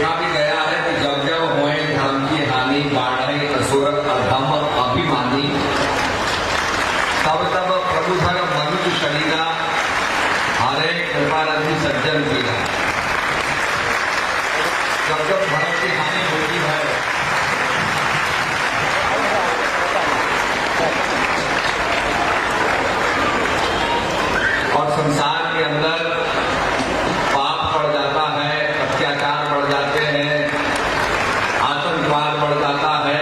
देखा भी गया है कि जब जब हुए धर्म की हानि बाढ़े असुर अधम अभिमानी, तब तब प्रभुधर मनुज शरीरा हरे कृपारंधी सज्जन पीरा। जब जब धर्म की हानि होती है और संसार के अंदर पाप बढ़ जाता है, अत्याचार बढ़ जाते हैं, आतंकवाद बढ़ जाता है,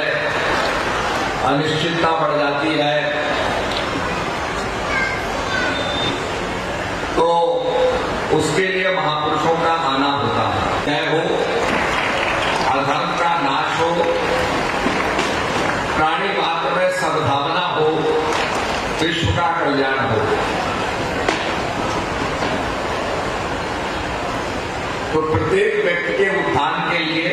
अनिश्चितता बढ़ जाती है, तो उसके लिए महापुरुषों का आना होता है। जय हो, अधर्म का नाश हो, प्राणी मात्र में सद्भावना हो, विश्व का कल्याण हो। तो प्रत्येक व्यक्ति के उत्थान के लिए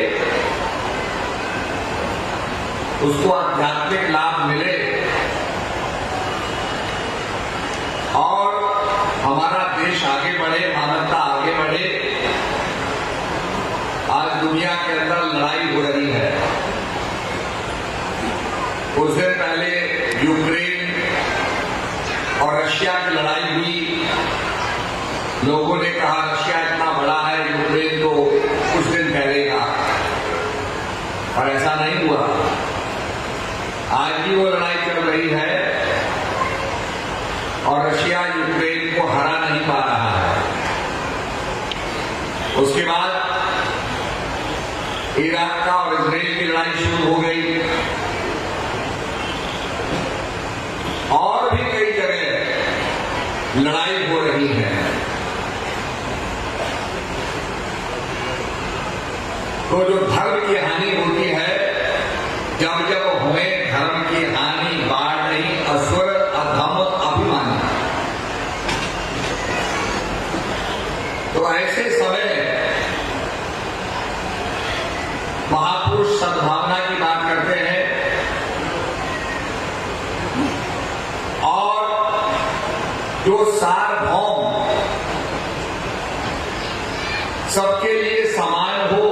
उसको आध्यात्मिक लाभ मिले और हमारा देश आगे बढ़े, मानवता आगे बढ़े। आज दुनिया के अंदर लड़ाई हो रही है। कुछ दिन पहले यूक्रेन और रशिया की लड़ाई हुई। लोगों ने कहा रशिया इतना बड़ा है, यूक्रेन तो कुछ दिन ठहरेगा, और ऐसा नहीं हुआ। आज भी वो लड़ाई चल रही है और रशिया यूक्रेन को हरा नहीं पा रहा है। उसके बाद इराक का और इजराइल की लड़ाई शुरू हो गई और भी कई जगह लड़ाई हो रही है। तो जो धर्म की हानि होती है, जब जब हुए धर्म की हानि बाढ़ नहीं असुर अधम अभिमानी, तो ऐसे समय महापुरुष सद्भावना की बात करते हैं और जो सार्वभौम सबके लिए समान हो,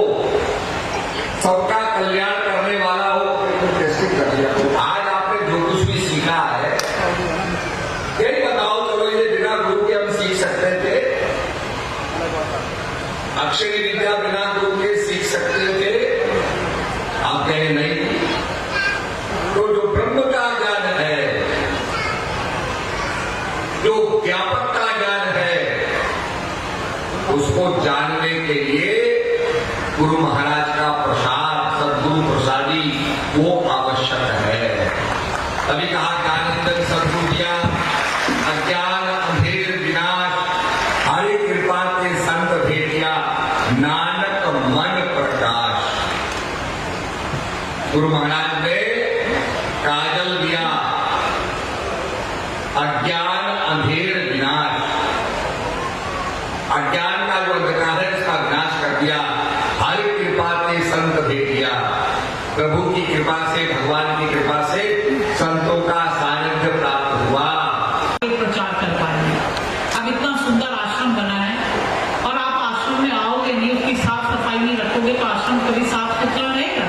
सबका कल्याण करने वाला हो, टेस्टिंग कर दिया। आज आपने जो कुछ भी सीखा है, यही बताओ, चलो ये बिना गुरु के हम सीख सकते थे? अक्षरी विद्या बिना गुरु के सीख सकते थे? आप कहें नहीं। तो जो ब्रह्म का ज्ञान है, जो व्यापक का ज्ञान है, उसको जानने के लिए गुरु महाराज का प्रसाद, सदगुरु प्रसादी, वो आवश्यक है। तभी कहा ज्ञानंदन सदगुरु दिया, अज्ञान अंधेर विनाश, हरि कृपा के संत भेटिया, नानक मन प्रकाश। गुरु महाराज ने काजल दिया, अज्ञान अंधेर विनाश, अज्ञान का जो अंधकार है उसका विनाश कर दिया। हरि कृपा से संत भेटिया, प्रभु की कृपा से, भगवान की कृपा से संतों का सानिध्य प्राप्त हुआ। प्रचार कर पाएंगे। अब इतना सुंदर आश्रम बना है और आप आश्रम में आओगे नहीं, उसकी साफ सफाई नहीं रखोगे तो आश्रम कभी साफ सुथरा रहेगा?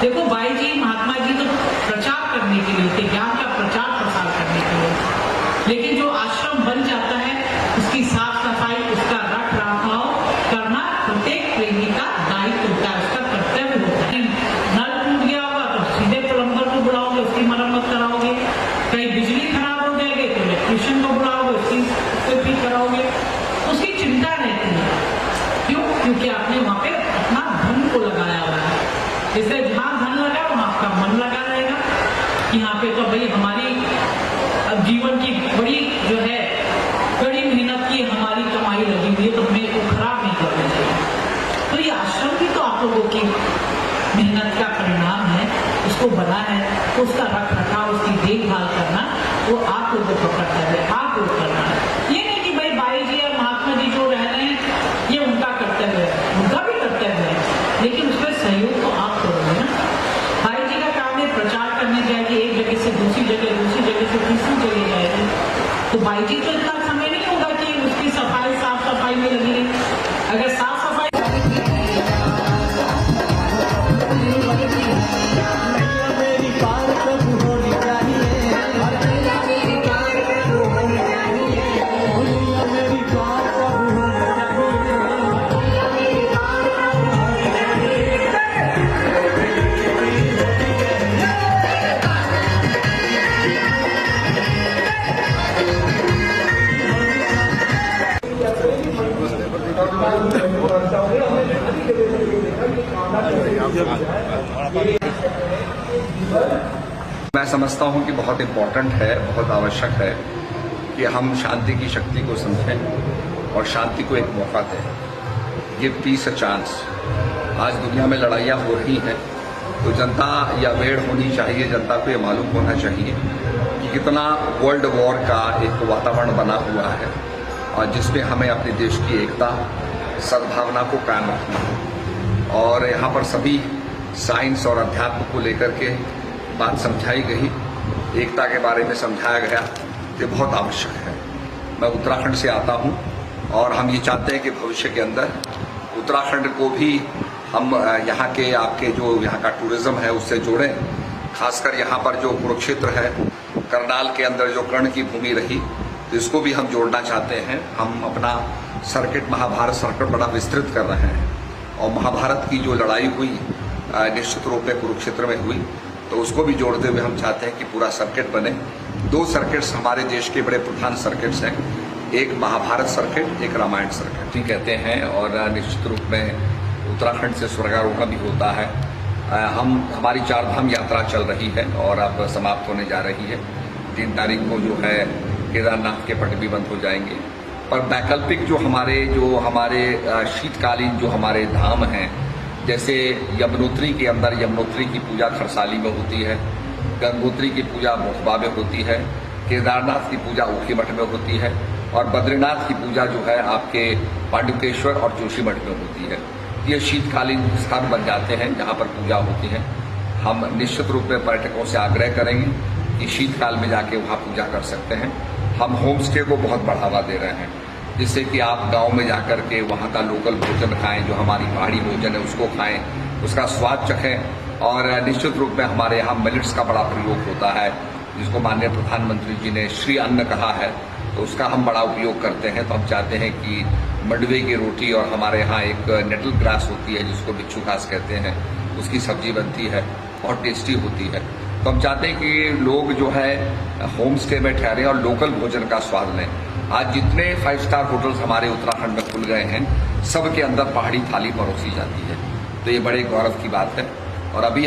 देखो भाई जी, महात्मा जी तो प्रचार करने के लिए थे, ज्ञान का प्रचार प्रसार करने के लिए, लेकिन जो आश्रम बन जाता है उसकी साफ सफाई, उसका रख रखाव करना प्रत्येक प्रेमी का दायित्व होता है, उसका कर्तव्य होता है। नल टूट गया होगा तो सीधे प्लम्बर को बुलाओगे, उसकी मरम्मत कराओगे। कहीं बिजली खराब हो जाएगी तो इलेक्ट्रीशियन को बुलाओगे, उसको ठीक कराओगे। उसकी चिंता रहती है। क्यों? क्योंकि आपने वहां पे अपना धन को लगाया हुआ है। इसलिए जहां धन लगा वहां आपका मन लगा रहेगा। यहाँ पे तो भाई हमारी अब जीवन की बड़ी जो है बड़ी मेहनत की हमारी कमाई लगी हुई है, तो हमें को खराब नहीं करना चाहिए। तो ये आश्रम भी तो आप लोगों की मेहनत का परिणाम है, उसको बना है, तो उसका रख रखाव, उसकी देखभाल करना वो आप लोगों का कर्तव्य है, आप लोग करना है। ये नहीं कि भाई जी और महात्मा जी जो रह रहे हैं ये उनका कर्तव्य है, उनका भी कर्तव्य है, लेकिन उसमें सहयोग तो आप करोगे ना। भाई जी का काम है प्रचार करने जाएगी, एक जगह से दूसरी जगह से तीसरी जगह जाएगी, तो भाई जी तो इतना समय नहीं होगा कि उसकी सफाई साफ सफाई में लगी रही। अगर साफ सफाई बहुत इम्पोर्टेंट है, बहुत आवश्यक है कि हम शांति की शक्ति को समझें और शांति को एक मौका दें। Give piece a chance. आज दुनिया में लड़ाइयाँ हो रही हैं तो जनता या अवेयर होनी चाहिए, जनता को ये मालूम होना चाहिए कि कितना वर्ल्ड वॉर का एक वातावरण बना हुआ है और जिसमें हमें अपने देश की एकता सद्भावना को कायम रखना है। और यहाँ पर सभी साइंस और अध्यात्म को लेकर के बात समझाई गई, एकता के बारे में समझाया गया, ये बहुत आवश्यक है। मैं उत्तराखंड से आता हूँ और हम ये चाहते हैं कि भविष्य के अंदर उत्तराखंड को भी हम यहाँ के आपके जो यहाँ का टूरिज्म है उससे जोड़ें। खासकर यहाँ पर जो कुरुक्षेत्र है, करनाल के अंदर जो कर्ण की भूमि रही, तो इसको भी हम जोड़ना चाहते हैं। हम अपना सर्किट, महाभारत सर्किट बड़ा विस्तृत कर रहे हैं और महाभारत की जो लड़ाई हुई निश्चित रूप में कुरुक्षेत्र में हुई, तो उसको भी जोड़ते हुए हम चाहते हैं कि पूरा सर्किट बने। 2 सर्किट्स हमारे देश के बड़े प्रधान सर्किट्स हैं, एक महाभारत सर्किट, एक रामायण सर्किट ही कहते हैं। और निश्चित रूप में उत्तराखंड से स्वर्गारोहण भी होता है। हमारी 4 धाम यात्रा चल रही है और अब समाप्त होने जा रही है। 3 तारीख को जो है केदारनाथ के पट भी बंद हो जाएंगे। पर वैकल्पिक जो हमारे शीतकालीन जो हमारे धाम हैं, जैसे यमुनोत्री के अंदर यमुनोत्री की पूजा खरसाली में होती है, गंगोत्री की पूजा मोखबा में होती है, केदारनाथ की पूजा ऊखीमठ में होती है और बद्रीनाथ की पूजा जो है आपके पांडुकेश्वर और जोशीमठ में होती है। ये शीतकालीन स्थान बन जाते हैं जहाँ पर पूजा होती है। हम निश्चित रूप में पर्यटकों से आग्रह करेंगे कि शीतकाल में जाके वहाँ पूजा कर सकते हैं। हम होम स्टे को बहुत बढ़ावा दे रहे हैं, जिससे कि आप गांव में जाकर के वहाँ का लोकल भोजन खाएं, जो हमारी पहाड़ी भोजन है उसको खाएं, उसका स्वाद चखें। और निश्चित रूप में हमारे यहाँ मिलेट्स का बड़ा प्रयोग होता है, जिसको माननीय प्रधानमंत्री जी ने श्री अन्न कहा है, तो उसका हम बड़ा उपयोग करते हैं। तो हम चाहते हैं कि मंडवे की रोटी और हमारे यहाँ एक नेटल ग्रास होती है जिसको बिच्छू घास कहते हैं, उसकी सब्जी बनती है, बहुत टेस्टी होती है। तो हम चाहते हैं कि लोग जो है होम स्टे में ठहरें और लोकल भोजन का स्वाद लें। आज जितने 5 स्टार होटल्स हमारे उत्तराखंड में खुल गए हैं, सब के अंदर पहाड़ी थाली परोसी जाती है, तो ये बड़े गौरव की बात है। और अभी